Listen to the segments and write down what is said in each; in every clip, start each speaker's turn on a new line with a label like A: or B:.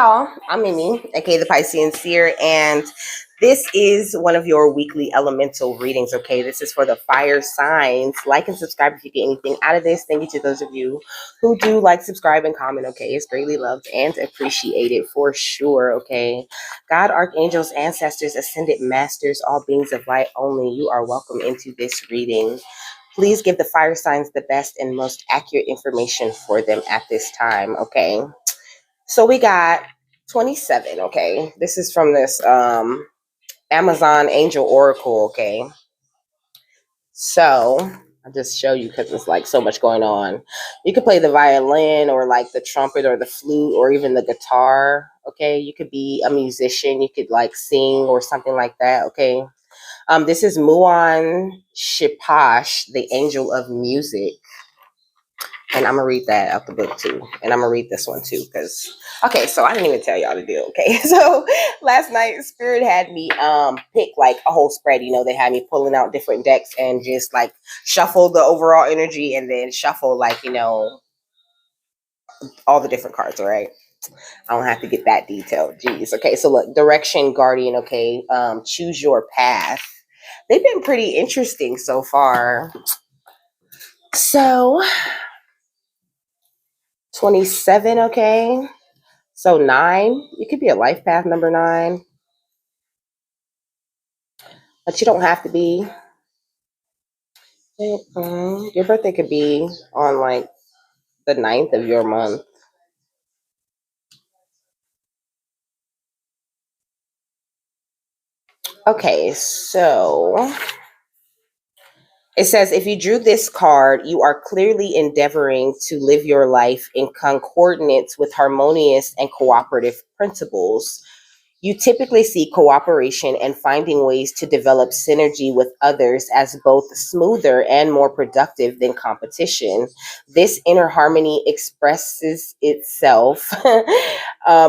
A: y'all. I'm Mimi, aka the Piscean Seer, and this is one of your weekly elemental readings. Okay, this is for the fire signs. Like and subscribe if you get anything out of this. Thank you to those of you who do like, subscribe, and comment. Okay, it's greatly loved and appreciated for sure. Okay, God, archangels, ancestors, ascended masters, all beings of light only, you are welcome into this reading. Please give the fire signs the best and most accurate information for them at this time. Okay. So we got 27, okay? This is from this Amazon Angel Oracle, okay? So I'll just show you because it's like so much going on. You could play the violin or like the trumpet or the flute or even the guitar, okay? You could be a musician, you could like sing or something like that, okay? This is Muan Shipash, the angel of music. And I'm gonna read that out the book too. And I'm gonna read this one too, because okay, so I didn't even tell y'all to do. Okay. So last night Spirit had me pick like a whole spread. You know, they had me pulling out different decks and just like shuffle the overall energy and then shuffle like, you know, all the different cards, all right? I don't have to get that detailed. Jeez. Okay, so look, direction, guardian, okay. Choose your path. They've been pretty interesting so far. So 27, okay. So 9, you could be a life path number 9, but you don't have to be. Your birthday could be on like the 9th of your month. Okay, so it says if you drew this card, you are clearly endeavoring to live your life in concordance with harmonious and cooperative principles. You typically see cooperation and finding ways to develop synergy with others as both smoother and more productive than competition. This inner harmony expresses itself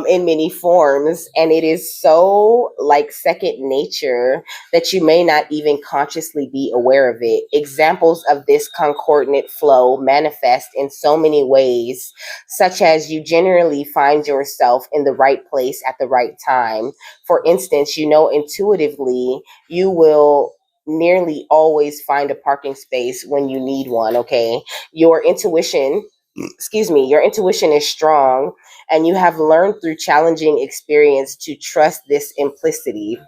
A: in many forms, and it is so like second nature that you may not even consciously be aware of it. Examples of this concordant flow manifest in so many ways, such as you generally find yourself in the right place at the right time. For instance, you know intuitively you will nearly always find a parking space when you need one, okay? Your intuition, your intuition is strong, and you have learned through challenging experience to trust this implicity.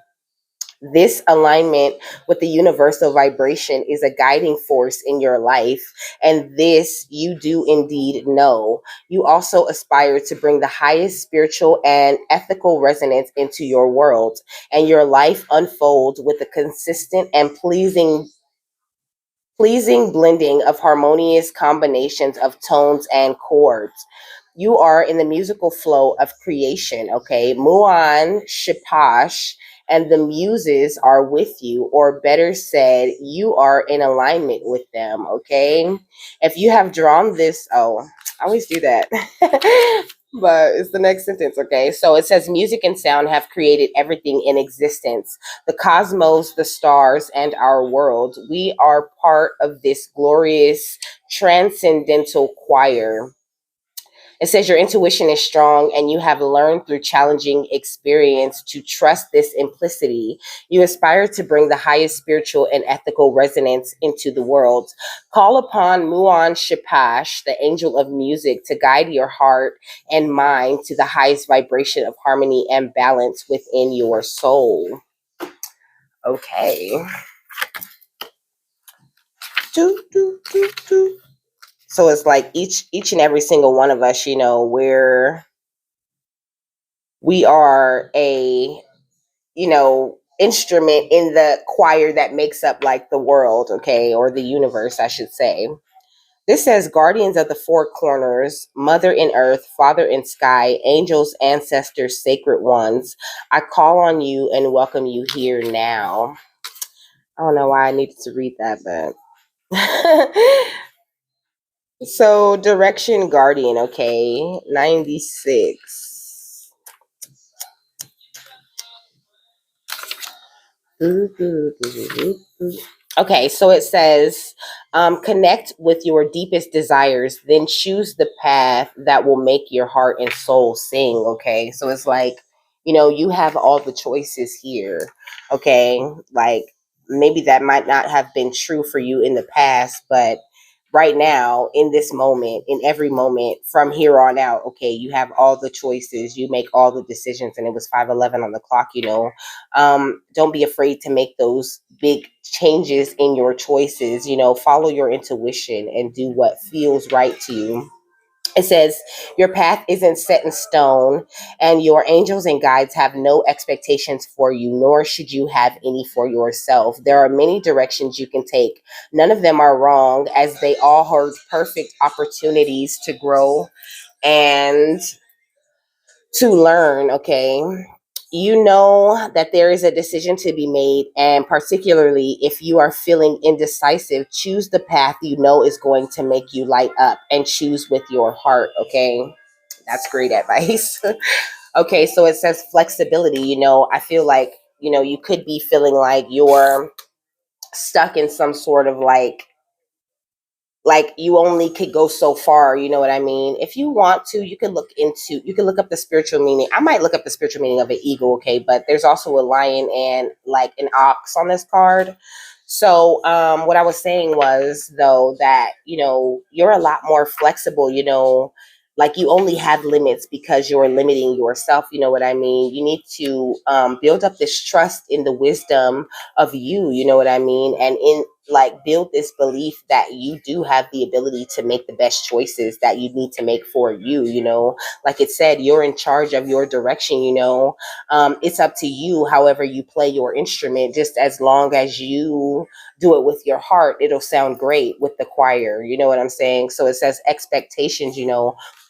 A: This alignment with the universal vibration is a guiding force in your life, and this you do indeed know. You also aspire to bring the highest spiritual and ethical resonance into your world, and your life unfolds with a consistent and pleasing blending of harmonious combinations of tones and chords. You are in the musical flow of creation, okay? Muan Shipash and the muses are with you, or better said, you are in alignment with them, okay? If you have drawn this, oh, I always do that. But it's the next sentence, okay? So it says, music and sound have created everything in existence, the cosmos, the stars, and our world. We are part of this glorious transcendental choir. It says your intuition is strong and you have learned through challenging experience to trust this implicity. You aspire to bring the highest spiritual and ethical resonance into the world. Call upon Muan Shipash, the angel of music, to guide your heart and mind to the highest vibration of harmony and balance within your soul. Okay. Do, do, do, do. So it's like each and every single one of us, you know, we are a, you know, instrument in the choir that makes up like the world, okay, or the universe, I should say. This says guardians of the four corners, mother in earth, father in sky, angels, ancestors, sacred ones. I call on you and welcome you here now. I don't know why I needed to read that, but so direction guardian, okay, 96. Okay, so it says, connect with your deepest desires, then choose the path that will make your heart and soul sing. Okay, so it's like, you have all the choices here. Okay, like maybe that might not have been true for you in the past, but right now, in this moment, in every moment from here on out, okay, you have all the choices, you make all the decisions, and it was 5:11 on the clock. Don't be afraid to make those big changes in your choices. Follow your intuition and do what feels right to you. It says your path isn't set in stone, and your angels and guides have no expectations for you, nor should you have any for yourself. There are many directions you can take. None of them are wrong, as they all hold perfect opportunities to grow and to learn. Okay, you know that there is a decision to be made, and particularly if you are feeling indecisive, choose the path you know is going to make you light up, and choose with your heart. Okay, that's great advice. Okay, so it says flexibility. I feel like you could be feeling like you're stuck in some sort of like you only could go so far. You know what I mean? If you want to, you can look up the spiritual meaning. I might look up the spiritual meaning of an eagle. Okay, but there's also a lion and like an ox on this card. So what I was saying was, though, that you're a lot more flexible. Like you only have limits because you're limiting yourself. You know what I mean? You need to build up this trust in the wisdom of you. You know what I mean? And in like build this belief that you do have the ability to make the best choices that you need to make for you. Like it said, you're in charge of your direction. It's up to you however you play your instrument. Just as long as you do it with your heart, it'll sound great with the choir. You know what I'm saying? So it says expectations.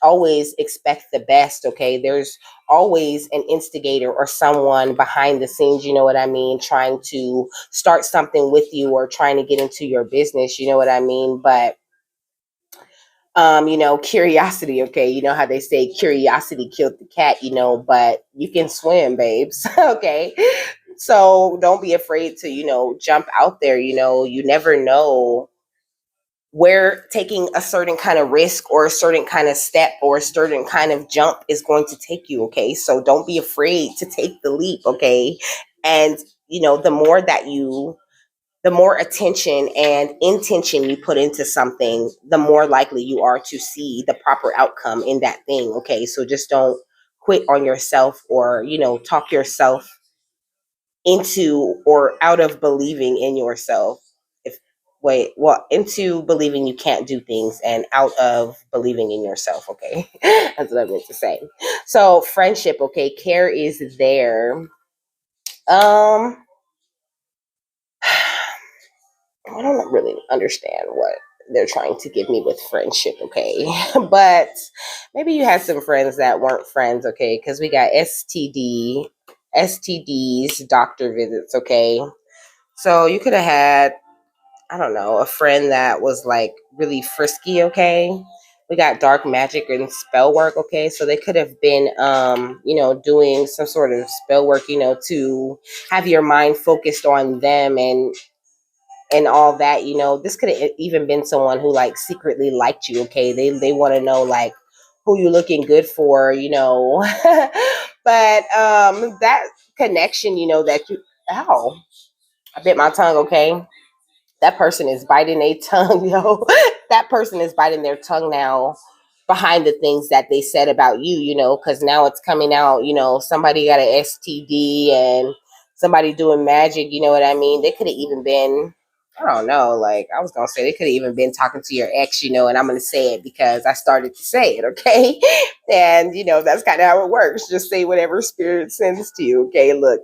A: Always expect the best. Okay, there's always an instigator or someone behind the scenes, you know what I mean, trying to start something with you or trying to get into your business, you know what I mean. But curiosity, okay, you know how they say curiosity killed the cat, but you can swim, babes. Okay, so don't be afraid to jump out there. You never know where taking a certain kind of risk or a certain kind of step or a certain kind of jump is going to take you. Okay, so don't be afraid to take the leap. Okay, and the more attention and intention you put into something, the more likely you are to see the proper outcome in that thing. Okay, so just don't quit on yourself or talk yourself into or out of believing in yourself. If wait, well, into believing you can't do things and out of believing in yourself. Okay, that's what I meant to say. So friendship. Okay, care is there. um I don't really understand what they're trying to give me with friendship. Okay, but maybe you had some friends that weren't friends. Okay, because we got STDs, doctor visits. Okay, so you could have had, I don't know, a friend that was like really frisky. Okay, we got dark magic and spell work. Okay, so they could have been doing some sort of spell work, to have your mind focused on them and all that. This could have even been someone who like secretly liked you. Okay, they want to know like who you looking good for. But that connection, that you, ow, I bit my tongue. Okay, that person is biting their tongue, that person is biting their tongue now behind the things that they said about you, because now it's coming out, somebody got an STD and somebody doing magic, you know what I mean? They could have even been, I don't know, like I was gonna say they could have even been talking to your ex, and I'm gonna say it because I started to say it, okay? And that's kind of how it works. Just say whatever spirit sends to you. Okay, look,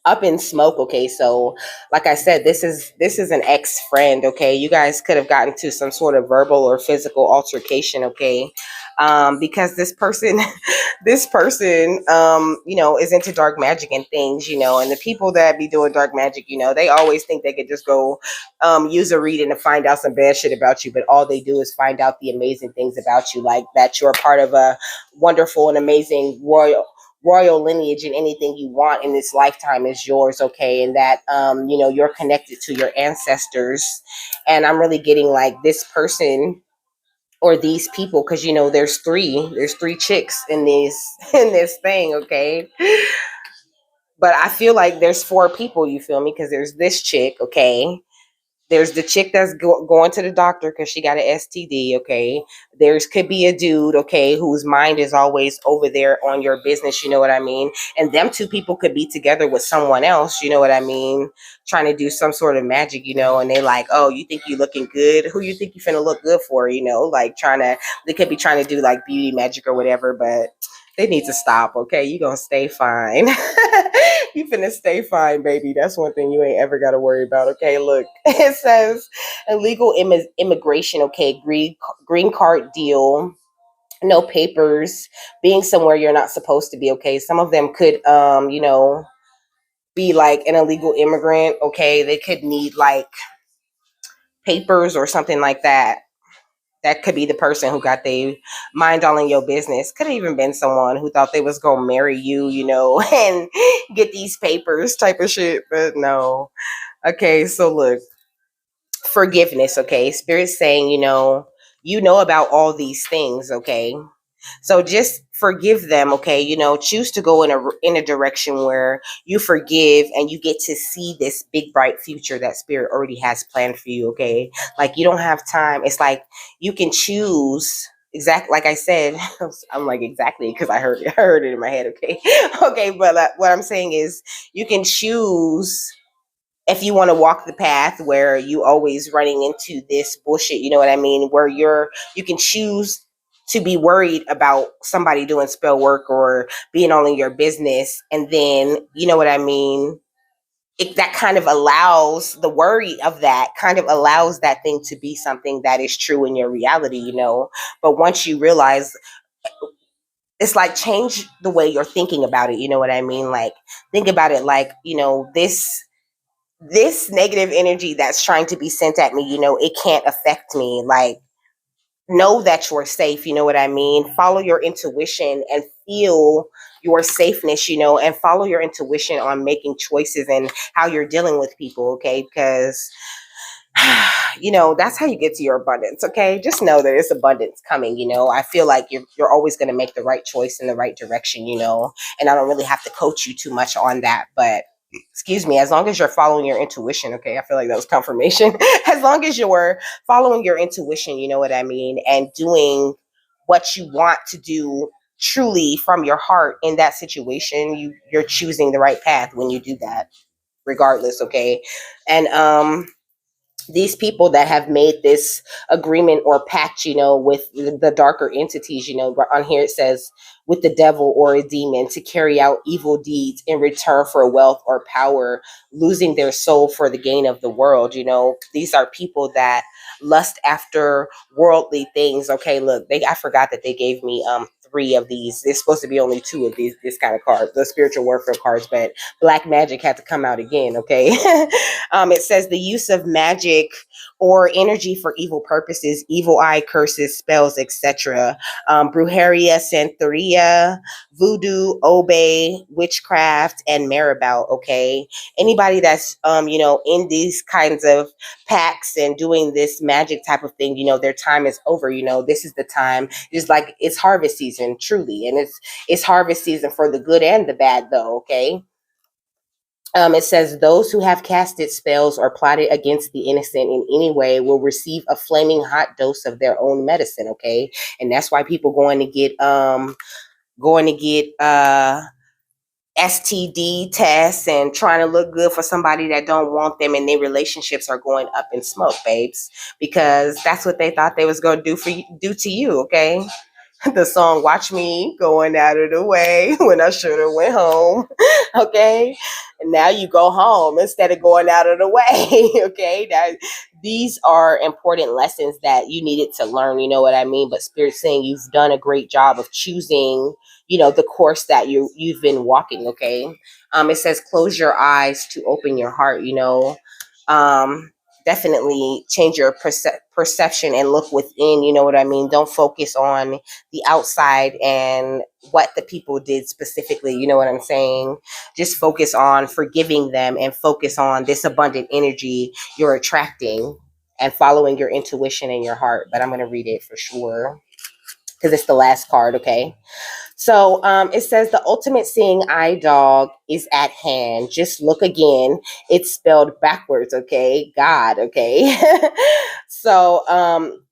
A: up in smoke. Okay, so like I said, this is an ex-friend. Okay, you guys could have gotten to some sort of verbal or physical altercation. Okay, because this person this person is into dark magic and things, and the people that be doing dark magic, they always think they could just go use a reading to find out some bad shit about you, but all they do is find out the amazing things about you, like that you're part of a wonderful and amazing royal lineage, and anything you want in this lifetime is yours, okay? And that you're connected to your ancestors. And I'm really getting like this person or these people, because there's three chicks in this in this thing, okay? But I feel like there's four people, you feel me? Because there's this chick, okay? There's the chick that's going to the doctor because she got an STD, okay? There's could be a dude, okay, whose mind is always over there on your business, you know what I mean? And them two people could be together with someone else, you know what I mean? Trying to do some sort of magic, and they like, oh, you think you looking good? Who you think you finna look good for, Like they could be trying to do like beauty magic or whatever, but they need to stop, okay? You gonna stay fine. You finna stay fine, baby. That's one thing you ain't ever got to worry about, okay? Look, it says illegal immigration, okay? Green card deal, no papers, being somewhere you're not supposed to be, okay? Some of them could, be like an illegal immigrant, okay? They could need like papers or something like that. That could be the person who got their mind all in your business. Could have even been someone who thought they was gonna marry you, and get these papers type of shit. But no. Okay, so look, forgiveness, okay? Spirit's saying, you know about all these things, okay? So just forgive them, okay? Choose to go in a direction where you forgive and you get to see this big bright future that spirit already has planned for you, okay? Like you don't have time. It's like you can choose exactly like I said. I'm like exactly because I heard it in my head, okay? Okay, but what I'm saying is you can choose if you want to walk the path where you always running into this bullshit, you know what I mean? Where you can choose to be worried about somebody doing spell work or being all in your business. And then, you know what I mean? That kind of allows the worry of that kind of allows that thing to be something that is true in your reality, But once you realize, it's like change the way you're thinking about it. You know what I mean? Like think about it like, this negative energy that's trying to be sent at me, it can't affect me. Like, know that you're safe. You know what I mean? Follow your intuition and feel your safeness, and follow your intuition on making choices and how you're dealing with people, okay? Because that's how you get to your abundance, okay? Just know that it's abundance coming, I feel like you're always going to make the right choice in the right direction, and I don't really have to coach you too much on that, but excuse me, as long as you're following your intuition, okay? I feel like that was confirmation. As long as you're following your intuition, you know what I mean, and doing what you want to do truly from your heart in that situation, you're choosing the right path when you do that, regardless, okay? And these people that have made this agreement or pact, with the darker entities, on here it says with the devil or a demon to carry out evil deeds in return for wealth or power, losing their soul for the gain of the world. These are people that lust after worldly things. Okay, look, I forgot that they gave me three of these. There's supposed to be only two of these this kind of cards, the spiritual warfare cards, but black magic had to come out again, okay? It says the use of magic or energy for evil purposes, evil eye, curses, spells, etc. Brujeria, Santeria, voodoo, obe, witchcraft, and marabou, okay? Anybody that's, in these kinds of pacts and doing this magic type of thing, their time is over. This is the time. It's like it's harvest season, truly, and it's harvest season for the good and the bad, though. Okay. It says those who have casted spells or plotted against the innocent in any way will receive a flaming hot dose of their own medicine. Okay, and that's why people going to get STD tests and trying to look good for somebody that don't want them, and their relationships are going up in smoke, babes, because that's what they thought they was going to do to you, okay? The song "Watch Me Going Out of the Way" when I should have went home, okay? And now you go home instead of going out of the way, okay? These are important lessons that you needed to learn, you know what I mean? But Spirit's saying you've done a great job of choosing, the course that you've been walking, okay? It says close your eyes to open your heart, definitely change your perception and look within. You know what I mean? Don't focus on the outside and what the people did specifically. You know what I'm saying? Just focus on forgiving them and focus on this abundant energy you're attracting and following your intuition and your heart. But I'm going to read it for sure because it's the last card, okay? So it says the ultimate seeing eye dog is at hand. Just look again. It's spelled backwards, okay? God, okay? So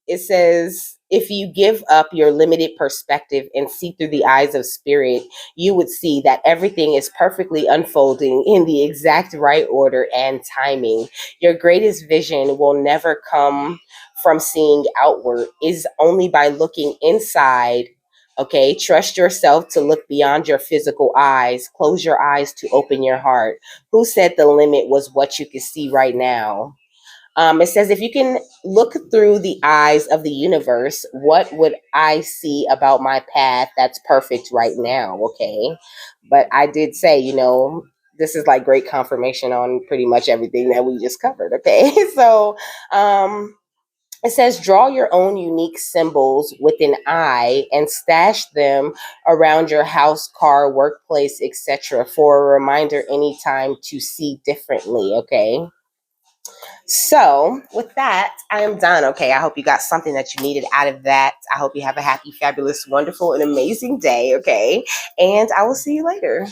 A: it says if you give up your limited perspective and see through the eyes of spirit, you would see that everything is perfectly unfolding in the exact right order and timing. Your greatest vision will never come from seeing outward, is only by looking inside. Okay, trust yourself to look beyond your physical eyes. Close your eyes to open your heart. Who said the limit was what you can see right now? It says, if you can look through the eyes of the universe, what would I see about my path that's perfect right now? Okay. But I did say, this is like great confirmation on pretty much everything that we just covered. Okay. So, it says, draw your own unique symbols with an eye and stash them around your house, car, workplace, etc. for a reminder anytime to see differently. Okay. So, with that, I am done. Okay. I hope you got something that you needed out of that. I hope you have a happy, fabulous, wonderful, and amazing day. Okay. And I will see you later.